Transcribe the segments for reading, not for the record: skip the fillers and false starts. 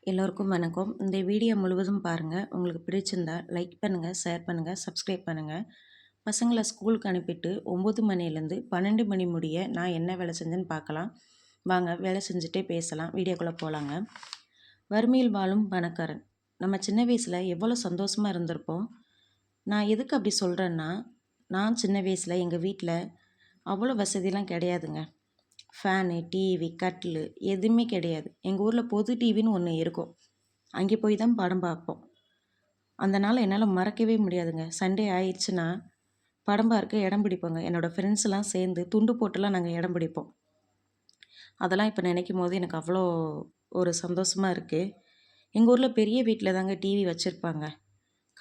எல்லோருக்கும் வணக்கம். இந்த வீடியோ முழுவதும் பாருங்கள். உங்களுக்கு பிடிச்சிருந்தா லைக் பண்ணுங்கள், ஷேர் பண்ணுங்கள், சப்ஸ்கிரைப் பண்ணுங்கள். பசங்களை ஸ்கூலுக்கு அனுப்பிட்டு 9 மணிலேருந்து 12 மணி முடிய நான் என்ன வேலை செஞ்சேன்னு பார்க்கலாம். வாங்க வேலை செஞ்சுட்டே பேசலாம். வீடியோக்குள்ளே போகலாங்க. வறுமையில் வாழும் பணக்காரன். நம்ம சின்ன வயசில் எவ்வளோ சந்தோஷமாக இருந்திருப்போம். நான் எதுக்கு அப்படி சொல்கிறேன்னா, நான் சின்ன வயசில் எங்கள் வீட்டில் அவ்வளோ வசதிலாம் கிடையாதுங்க. ஃபேனு, டிவி, கட்டிலு எதுவுமே கிடையாது. எங்கள் ஊரில் பொது டிவின்னு ஒன்று இருக்கும். அங்கே போய் தான் படம் பார்ப்போம். அந்த நாள் என்னால் மறக்கவே முடியாதுங்க. சண்டே ஆயிடுச்சுன்னா படம் பார்க்க இடம் பிடிப்போங்க. என்னோடய ஃப்ரெண்ட்ஸ்லாம் சேர்ந்து துண்டு போட்டுலாம் நாங்கள் இடம் பிடிப்போம். அதெல்லாம் இப்போ நினைக்கும் போது எனக்கு அவ்வளோ ஒரு சந்தோஷமாக இருக்குது. எங்கள் ஊரில் பெரிய வீட்டில் தாங்க டிவி வச்சுருப்பாங்க.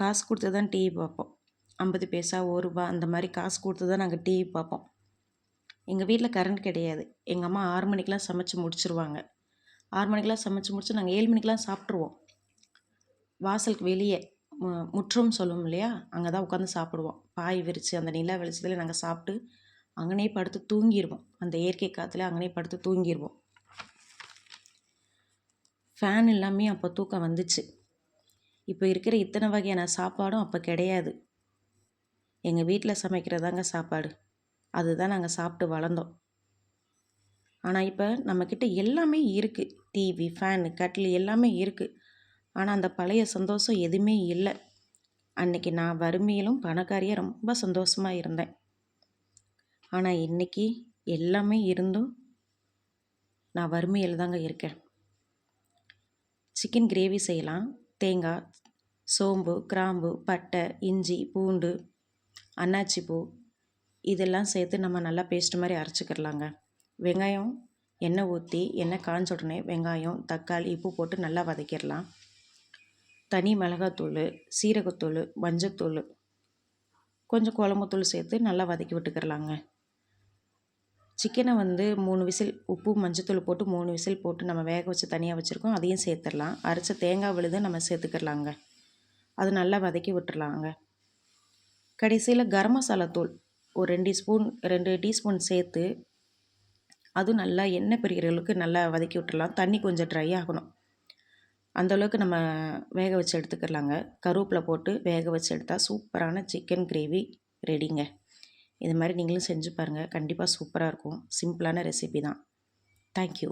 காசு கொடுத்து தான் டிவி பார்ப்போம். 50 பைசா, ₹1 அந்த மாதிரி காசு கொடுத்து தான் நாங்கள் டிவி பார்ப்போம். எங்கள் வீட்டில் கரண்ட் கிடையாது. எங்கள் அம்மா 6 மணிக்கெலாம் சமைச்சு முடிச்சுருவாங்க. 6 மணிக்கெலாம் சமைச்சு முடிச்சு நாங்கள் 7 மணிக்கெலாம் சாப்பிட்ருவோம். வாசலுக்கு வெளியே முற்றம் சொல்லுவோம் இல்லையா, அங்கே தான் உட்காந்து சாப்பிடுவோம். பாய் விரித்து அந்த நிலா வெளிச்சத்தில் நாங்கள் சாப்பிட்டு அங்கனே படுத்து தூங்கிடுவோம். அந்த இயற்கை காற்றுல அங்கனே படுத்து தூங்கிடுவோம். ஃபேன் எல்லாமே அப்போ தூக்கம் வந்துச்சு. இப்போ இருக்கிற இத்தனை வகையான சாப்பாடும் அப்போ கிடையாது. எங்கள் வீட்டில் சமைக்கிறதாங்க சாப்பாடு. அதுதான் நாங்கள் சாப்பிட்டு வளர்ந்தோம். ஆனால் இப்போ நம்மக்கிட்ட எல்லாமே இருக்குது. டிவி, ஃபேனு, கட்டில் எல்லாமே இருக்குது. ஆனால் அந்த பழைய சந்தோஷம் எதுவுமே இல்லை. அன்றைக்கி நான் வறுமையிலும் பணக்காரியாக ரொம்ப சந்தோஷமாக இருந்தேன். ஆனால் இன்றைக்கி எல்லாமே இருந்தும் நான் வறுமையில் தாங்க இருக்கேன். சிக்கன் கிரேவி செய்யலாம். தேங்காய், சோம்பு, கிராம்பு, பட்டை, இஞ்சி, பூண்டு, அன்னாச்சி பூ இதெல்லாம் சேர்த்து நம்ம நல்லா பேஸ்ட் மாதிரி அரைச்சிக்கிடலாங்க. வெங்காயம் எண்ணெய் ஊற்றி எண்ணெய் காஞ்ச உடனே வெங்காயம், தக்காளி, உப்பு போட்டு நல்லா வதக்கிடலாம். தனி மிளகாத்தூள், சீரகத்தூள், மஞ்சத்தூள், கொஞ்சம் குழம்புத்தூள் சேர்த்து நல்லா வதக்கி விட்டுக்கிடலாங்க. சிக்கனை 3 விசில் உப்பு மஞ்சத்தூள் போட்டு 3 விசில் போட்டு நம்ம வேக வச்சு தனியாக வச்சுருக்கோம். அதையும் சேர்த்துடலாம். அரைச்ச தேங்காய் விழுது நம்ம சேர்த்துக்கிடலாங்க. அது நல்லா வதக்கி விட்டுறலாங்க. கடைசியில் கரம் மசாலா தூள் ஒரு 2 டீஸ்பூன் சேர்த்து அதுவும் நல்லா எண்ணெய் பிரிகிற அளவுக்கு நல்லா வதக்கி விட்டுறலாம். தண்ணி கொஞ்சம் ட்ரை ஆகணும். அந்தளவுக்கு நம்ம வேக வச்சு எடுத்துக்கிடலாங்க. கருவேப்பிலை போட்டு வேக வச்சு எடுத்தால் சூப்பரான சிக்கன் கிரேவி ரெடிங்க. இது மாதிரி நீங்களும் செஞ்சு பாருங்கள். கண்டிப்பாக சூப்பராக இருக்கும். சிம்பிளான ரெசிபி தான். தேங்க்யூ.